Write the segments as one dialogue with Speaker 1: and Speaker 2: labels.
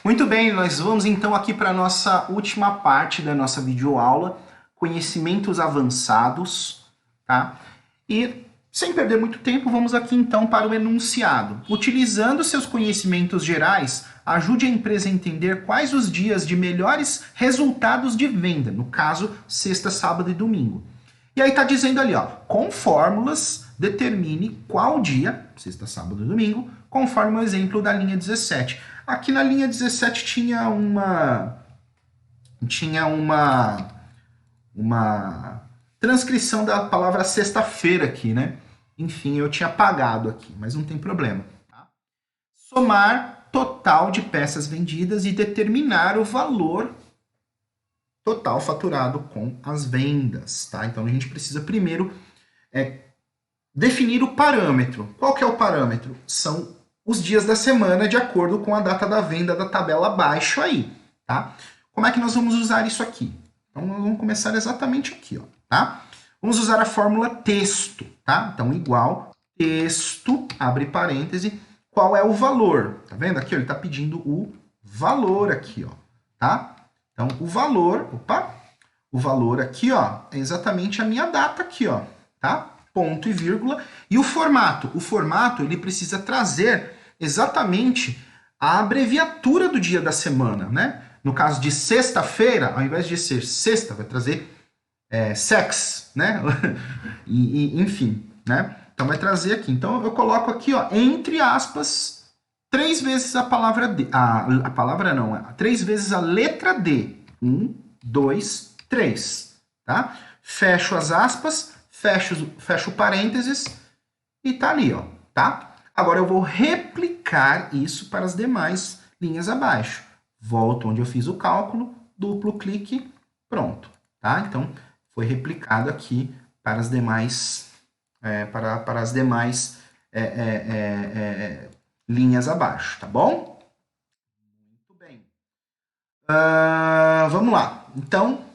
Speaker 1: Muito bem, nós vamos então aqui para a nossa última parte da nossa videoaula, conhecimentos avançados, tá? E sem perder muito tempo, vamos aqui então para o enunciado. Utilizando seus conhecimentos gerais, ajude a empresa a entender quais os dias de melhores resultados de venda, no caso, sexta, sábado e domingo. E aí tá dizendo ali, ó, com fórmulas, determine qual dia, sexta, sábado e domingo, conforme o exemplo da linha 17. Aqui na linha 17 tinha uma transcrição da palavra sexta-feira aqui, né? Enfim, eu tinha apagado aqui, mas não tem problema. Tá? Somar total de peças vendidas e determinar o valor total faturado com as vendas, tá? Então a gente precisa primeiro definir o parâmetro. Qual que é o parâmetro? São os dias da semana de acordo com a data da venda da tabela abaixo aí, tá? Como é que nós vamos usar isso aqui? Então nós vamos começar exatamente aqui, ó, tá? Vamos usar a fórmula texto, tá? Então igual texto, abre parêntese, qual é o valor? Tá vendo aqui? Ele está pedindo o valor aqui, ó, tá? Então o valor aqui, ó, é exatamente a minha data aqui, ó, tá? Ponto e vírgula. E o formato? O formato, ele precisa trazer exatamente a abreviatura do dia da semana, né? No caso de sexta-feira, ao invés de ser sexta, vai trazer sex, né? Enfim, né? Então vai trazer aqui. Então eu coloco aqui, ó, entre aspas, 3 vezes a palavra D. A palavra não, 3 vezes a letra D. 1, 2, 3. Tá? Fecho as aspas, fecho parênteses e tá ali, ó, tá? Agora eu vou replicar isso para as demais linhas abaixo. Volto onde eu fiz o cálculo, duplo clique, pronto, tá? Então foi replicado aqui para as demais para as demais linhas abaixo, tá bom? Muito bem. Vamos lá. Então,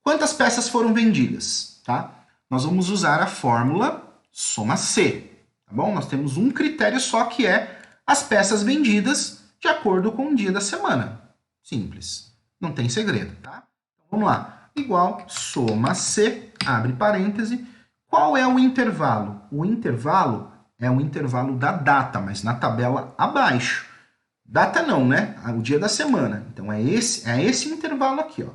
Speaker 1: quantas peças foram vendidas, tá? Nós vamos usar a fórmula soma C, tá bom? Nós temos um critério só que é as peças vendidas de acordo com o dia da semana. Simples. Não tem segredo, tá? Então, vamos lá. Igual soma C, abre parêntese. Qual é o intervalo? O intervalo é o intervalo da data, mas na tabela abaixo. Data não, né? O dia da semana. Então é esse intervalo aqui, ó,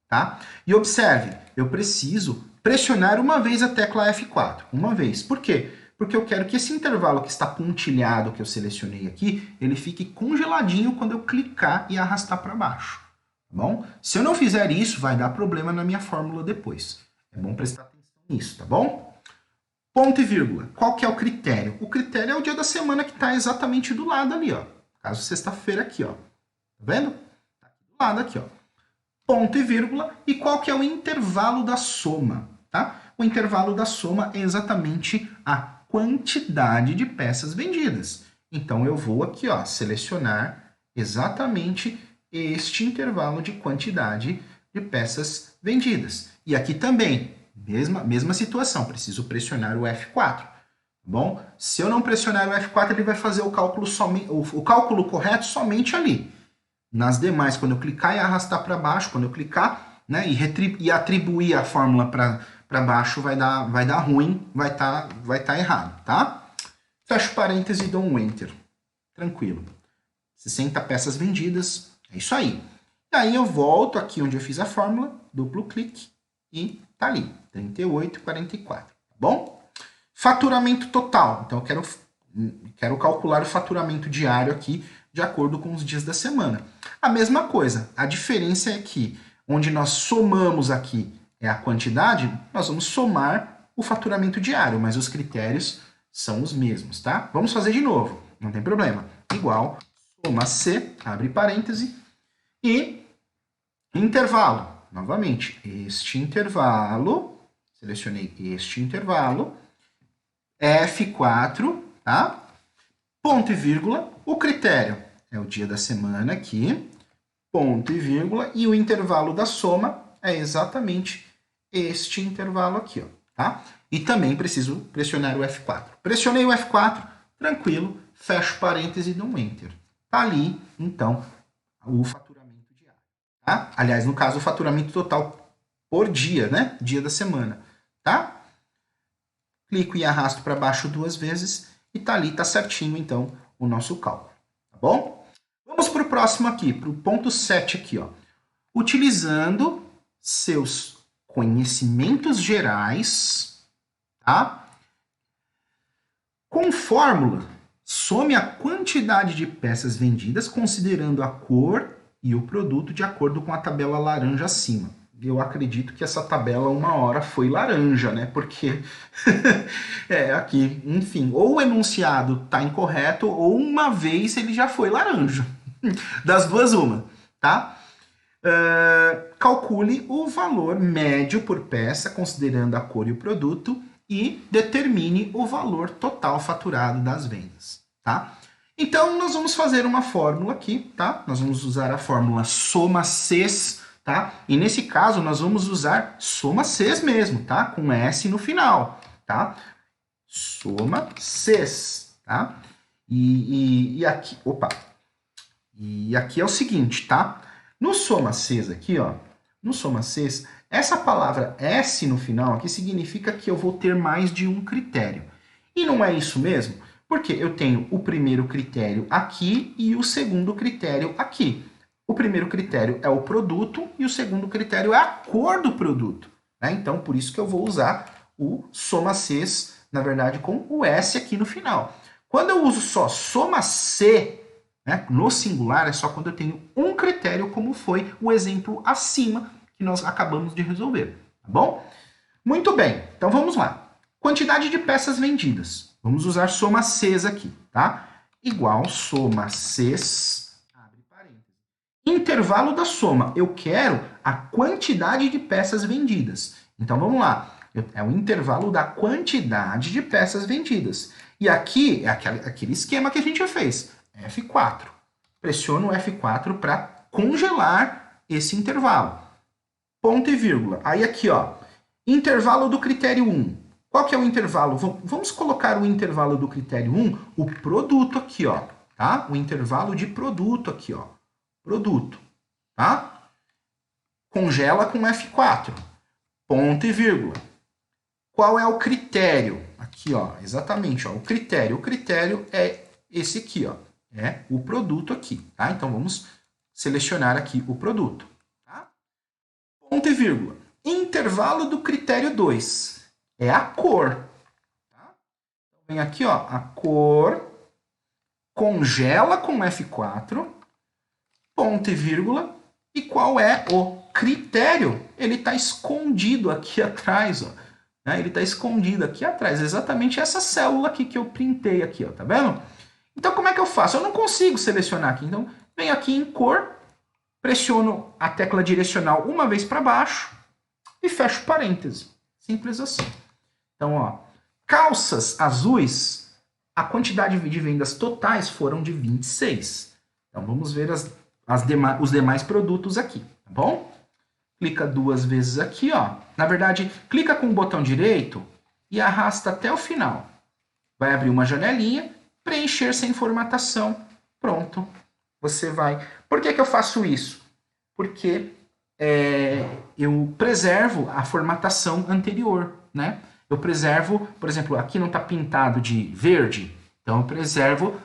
Speaker 1: tá? E observe, eu preciso pressionar uma vez a tecla F4. Uma vez. Por quê? Porque eu quero que esse intervalo que está pontilhado, que eu selecionei aqui, ele fique congeladinho quando eu clicar e arrastar para baixo. Tá bom? Se eu não fizer isso, vai dar problema na minha fórmula depois. É bom prestar atenção nisso, tá bom? Ponto e vírgula. Qual que é o critério? O critério é o dia da semana que está exatamente do lado ali, ó. Caso sexta-feira aqui, ó. Tá vendo? Tá aqui do lado aqui, ó. Ponto e vírgula. E qual que é o intervalo da soma, tá? O intervalo da soma é exatamente a quantidade de peças vendidas. Então eu vou aqui, ó, selecionar exatamente este intervalo de quantidade de peças vendidas. E aqui também, mesma situação, preciso pressionar o F4. Bom, se eu não pressionar o F4, ele vai fazer o cálculo correto somente ali. Nas demais, quando eu clicar e arrastar para baixo, quando eu clicar, né, e atribuir a fórmula para baixo, vai dar ruim, vai tá errado, tá? Fecho parênteses e dou um Enter. Tranquilo. 60 peças vendidas, é isso aí. E aí eu volto aqui onde eu fiz a fórmula, duplo clique e tá ali, 38,44, tá bom? Faturamento total. Então, eu quero calcular o faturamento diário aqui de acordo com os dias da semana. A mesma coisa. A diferença é que onde nós somamos aqui é a quantidade, nós vamos somar o faturamento diário, mas os critérios são os mesmos, tá? Vamos fazer de novo, não tem problema. Igual, soma C, abre parêntese, e intervalo. Novamente, este intervalo, selecionei este intervalo, F4, tá? Ponto e vírgula, o critério é o dia da semana aqui, ponto e vírgula, e o intervalo da soma é exatamente este intervalo aqui, ó, tá? E também preciso pressionar o F4. Pressionei o F4, tranquilo, fecho parênteses e dou um Enter. Tá ali, então, o faturamento diário. Tá? Aliás, no caso, o faturamento total por dia, né? Dia da semana. Tá? Clico e arrasto para baixo 2 vezes e tá ali, tá certinho, então, o nosso cálculo. Tá bom? Vamos para o próximo aqui, para o ponto 7 aqui, ó. Utilizando seus conhecimentos gerais, tá? Com fórmula, some a quantidade de peças vendidas considerando a cor e o produto de acordo com a tabela laranja acima. Eu acredito que essa tabela uma hora foi laranja, né? Porque aqui, enfim, ou o enunciado está incorreto ou uma vez ele já foi laranja. Das duas, uma, tá? Calcule o valor médio por peça, considerando a cor e o produto, e determine o valor total faturado das vendas, tá? Então, nós vamos fazer uma fórmula aqui, tá? Nós vamos usar a fórmula soma Cs, tá? E nesse caso, nós vamos usar soma Cs mesmo, tá? Com S no final, tá? Soma Cs, tá? E aqui, opa! E aqui é o seguinte, tá? No soma Cs aqui, ó, no soma Cs, essa palavra S no final aqui significa que eu vou ter mais de um critério. E não é isso mesmo? Porque eu tenho o primeiro critério aqui e o segundo critério aqui. O primeiro critério é o produto e o segundo critério é a cor do produto, né? Então, por isso que eu vou usar o soma Cs, na verdade, com o S aqui no final. Quando eu uso só soma C, né, no singular, é só quando eu tenho um critério, como foi o exemplo acima que nós acabamos de resolver, tá bom? Muito bem, então vamos lá. Quantidade de peças vendidas. Vamos usar soma Cs aqui, tá? Igual soma Cs, abre parênteses. Intervalo da soma, eu quero a quantidade de peças vendidas. Então vamos lá, é o intervalo da quantidade de peças vendidas. E aqui é aquele esquema que a gente já fez. F4. Pressiono o F4 para congelar esse intervalo. Ponto e vírgula. Aí aqui, ó, intervalo do critério 1. Qual que é o intervalo? Vamos colocar o intervalo do critério 1, o produto aqui, ó, tá? O intervalo de produto aqui, ó. Produto, tá? Congela com F4. Ponto e vírgula. Qual é o critério? Aqui, ó, exatamente, ó, o critério. O critério é esse aqui, ó. É o produto aqui, tá? Então, vamos selecionar aqui o produto, tá? Ponto e vírgula. Intervalo do critério 2 é a cor, tá? Então, vem aqui, ó, a cor, congela com F4, ponto e vírgula, e qual é o critério? Ele está escondido aqui atrás, ó. Né? Ele está escondido aqui atrás, exatamente essa célula aqui que eu printei aqui, ó, tá vendo? Então, como é que eu faço? Eu não consigo selecionar aqui. Então, venho aqui em cor, pressiono a tecla direcional uma vez para baixo e fecho parêntese. Simples assim. Então, ó, calças azuis, a quantidade de vendas totais foram de 26. Então, vamos ver os demais produtos aqui, tá bom? Clica 2 vezes aqui, ó. Na verdade, clica com o botão direito e arrasta até o final. Vai abrir uma janelinha. Preencher sem formatação. Pronto. Você vai... Por que eu faço isso? Porque eu preservo a formatação anterior, né? Eu preservo, por exemplo, aqui não está pintado de verde, então eu preservo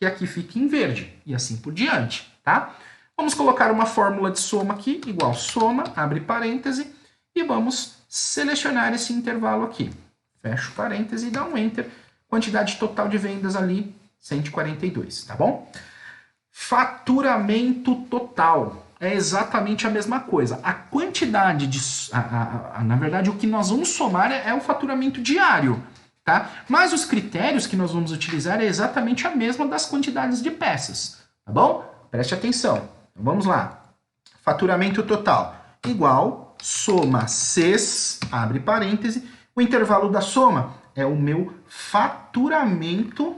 Speaker 1: que aqui fique em verde, e assim por diante, tá? Vamos colocar uma fórmula de soma aqui, igual soma, abre parêntese, e vamos selecionar esse intervalo aqui. Fecho parêntese e dá um Enter. Quantidade total de vendas ali, 142, tá bom? Faturamento total é exatamente a mesma coisa. A quantidade de... na verdade, o que nós vamos somar é o faturamento diário, tá? Mas os critérios que nós vamos utilizar é exatamente a mesma das quantidades de peças, tá bom? Preste atenção. Então, vamos lá. Faturamento total igual soma Cs, abre parêntese, o intervalo da soma é o meu faturamento.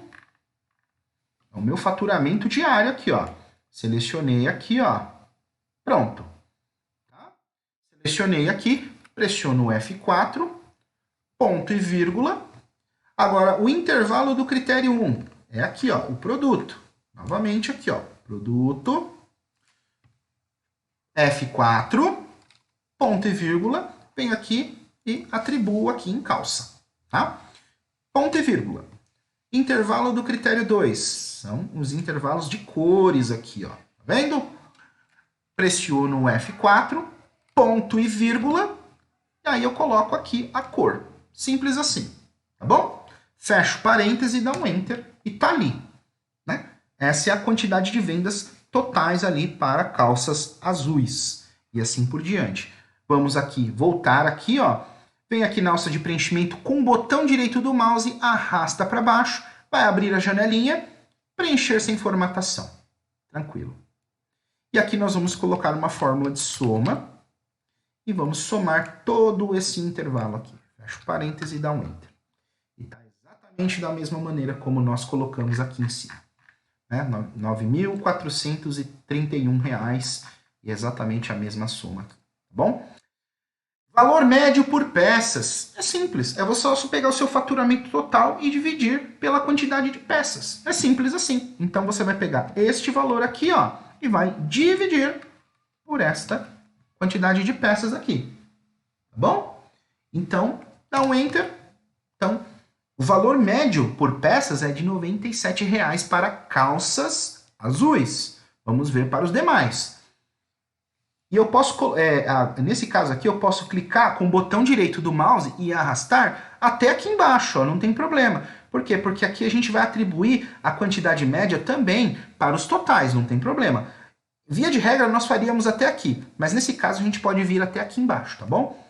Speaker 1: É o meu faturamento diário aqui, ó. Selecionei aqui, ó. Pronto. Tá? Selecionei aqui, pressiono o F4, ponto e vírgula. Agora, o intervalo do critério 1 é aqui, ó, o produto. Novamente aqui, ó, produto, F4, ponto e vírgula, venho aqui e atribuo aqui em calça, tá? Ponto e vírgula. Intervalo do critério 2, são os intervalos de cores aqui, ó. Tá vendo? Pressiono o F4, ponto e vírgula, e aí eu coloco aqui a cor. Simples assim, tá bom? Fecho parêntese, dá um Enter e tá ali, né? Essa é a quantidade de vendas totais ali para calças azuis e assim por diante. Vamos aqui, voltar aqui, ó. Vem aqui na alça de preenchimento com o botão direito do mouse, arrasta para baixo, vai abrir a janelinha, preencher sem formatação. Tranquilo. E aqui nós vamos colocar uma fórmula de soma e vamos somar todo esse intervalo aqui. Fecha o parêntese e dá um Enter. E está exatamente da mesma maneira como nós colocamos aqui em cima. Né? R$ 9.431 e exatamente a mesma soma. Tá bom? Valor médio por peças. É simples. É você só pegar o seu faturamento total e dividir pela quantidade de peças. É simples assim. Então você vai pegar este valor aqui, ó, e vai dividir por esta quantidade de peças aqui. Tá bom? Então, dá um Enter. Então, o valor médio por peças é de R$ 97,00 para calças azuis. Vamos ver para os demais. E eu posso, nesse caso aqui, eu posso clicar com o botão direito do mouse e arrastar até aqui embaixo, ó, não tem problema. Por quê? Porque aqui a gente vai atribuir a quantidade média também para os totais, não tem problema. Via de regra, nós faríamos até aqui, mas nesse caso a gente pode vir até aqui embaixo, tá bom?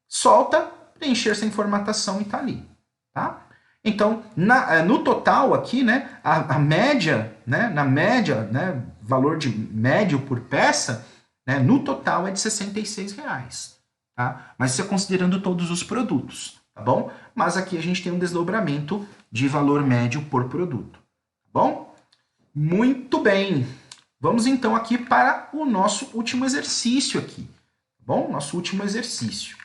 Speaker 1: Solta, preencher sem formatação e tá ali, tá? Então, no total aqui, né, a média, né, na média, né, valor de médio por peça, né, no total é de R$ 66,00, tá? Mas isso é considerando todos os produtos, tá bom? Mas aqui a gente tem um desdobramento de valor médio por produto, tá bom? Muito bem. Vamos então aqui para o nosso último exercício aqui, tá bom? Nosso último exercício.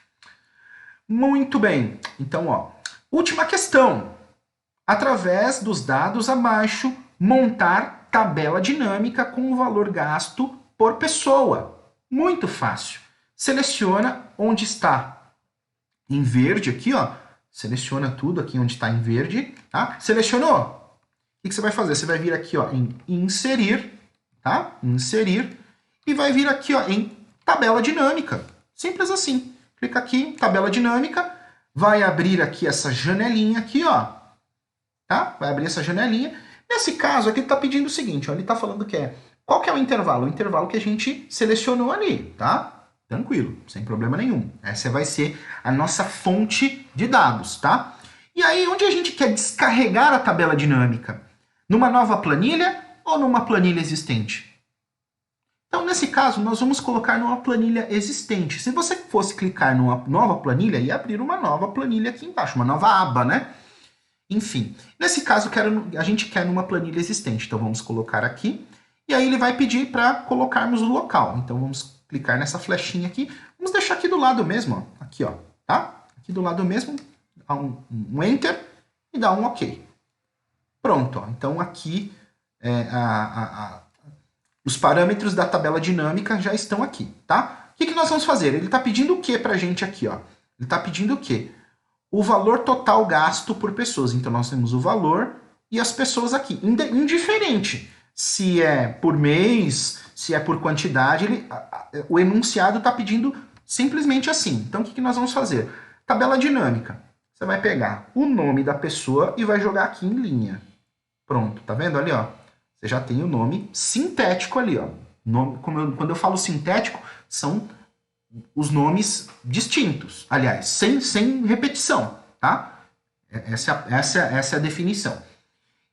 Speaker 1: Muito bem. Então, ó, última questão. Através dos dados abaixo, montar tabela dinâmica com o valor gasto por pessoa. Muito fácil. Seleciona onde está em verde aqui, ó. Seleciona tudo aqui onde está em verde, tá? Selecionou? O que você vai fazer? Você vai vir aqui, ó, em inserir, tá? Inserir. E vai vir aqui, ó, em tabela dinâmica. Simples assim. Clica aqui, tabela dinâmica. Vai abrir aqui essa janelinha aqui, ó. Tá? Vai abrir essa janelinha. Nesse caso aqui, ele está pedindo o seguinte, ó. Ele está falando que qual que é o intervalo? O intervalo que a gente selecionou ali, tá? Tranquilo, sem problema nenhum. Essa vai ser a nossa fonte de dados, tá? E aí, onde a gente quer descarregar a tabela dinâmica? Numa nova planilha ou numa planilha existente? Então, nesse caso, nós vamos colocar numa planilha existente. Se você fosse clicar numa nova planilha, ia abrir uma nova planilha aqui embaixo, uma nova aba, né? Enfim, nesse caso, a gente quer numa planilha existente. Então, vamos colocar aqui. E aí ele vai pedir para colocarmos o local. Então vamos clicar nessa flechinha aqui. Vamos deixar aqui do lado mesmo, ó. Aqui, ó, tá? Aqui do lado mesmo, dá um Enter e dá um OK. Pronto, ó. Então aqui os parâmetros da tabela dinâmica já estão aqui, tá? O que nós vamos fazer? Ele está pedindo o que para a gente aqui, ó? Ele está pedindo o quê? O valor total gasto por pessoas. Então nós temos o valor e as pessoas aqui. Indiferente se é por mês, se é por quantidade, o enunciado está pedindo simplesmente assim. Então, o que nós vamos fazer? Tabela dinâmica. Você vai pegar o nome da pessoa e vai jogar aqui em linha. Pronto, tá vendo ali, ó? Você já tem o nome sintético ali, ó. Quando eu falo sintético, são os nomes distintos. Aliás, sem repetição, tá? Essa é a definição.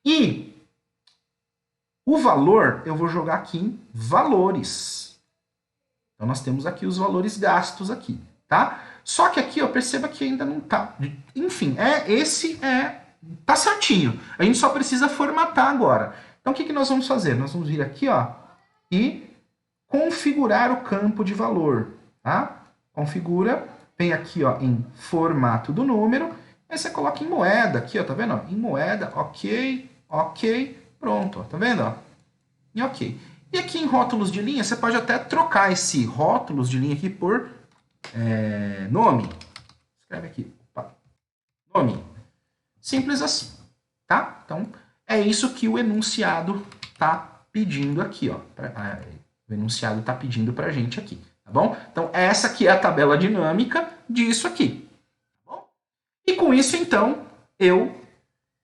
Speaker 1: E o valor, eu vou jogar aqui em valores. Então, nós temos aqui os valores gastos aqui, tá? Só que aqui, ó, perceba que ainda não tá. Enfim, tá certinho. A gente só precisa formatar agora. Então, o que nós vamos fazer? Nós vamos vir aqui, ó, e configurar o campo de valor, tá? Configura, vem aqui, ó, em formato do número, aí você coloca em moeda aqui, ó, tá vendo? Ó, em moeda, ok, pronto, ó, tá vendo? Ó? E ok. E aqui em rótulos de linha, você pode até trocar esse rótulos de linha aqui por nome. Escreve aqui, opa, nome. Simples assim, tá? Então, é isso que o enunciado está pedindo aqui, ó. O enunciado está pedindo para a gente aqui, tá bom? Então, essa aqui é a tabela dinâmica disso aqui, tá bom? E com isso, então, eu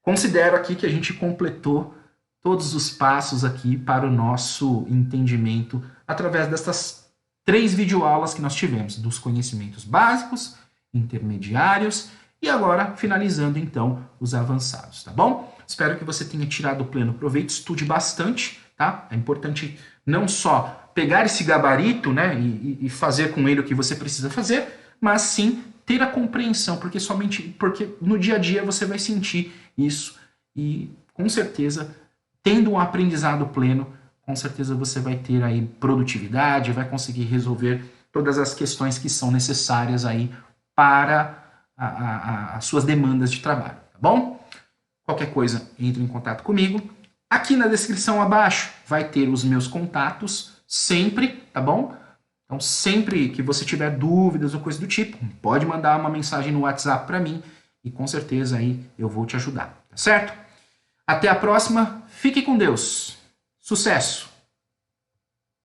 Speaker 1: considero aqui que a gente completou todos os passos aqui para o nosso entendimento através dessas 3 videoaulas que nós tivemos, dos conhecimentos básicos, intermediários e agora finalizando então os avançados, tá bom? Espero que você tenha tirado pleno proveito, estude bastante, tá? É importante não só pegar esse gabarito, né, e fazer com ele o que você precisa fazer, mas sim ter a compreensão, porque no dia a dia você vai sentir isso e com certeza, tendo um aprendizado pleno, com certeza você vai ter aí produtividade, vai conseguir resolver todas as questões que são necessárias aí para as suas demandas de trabalho, tá bom? Qualquer coisa, entre em contato comigo. Aqui na descrição abaixo vai ter os meus contatos, sempre, tá bom? Então, sempre que você tiver dúvidas ou coisa do tipo, pode mandar uma mensagem no WhatsApp para mim e com certeza aí eu vou te ajudar, tá certo? Até a próxima, fique com Deus. Sucesso!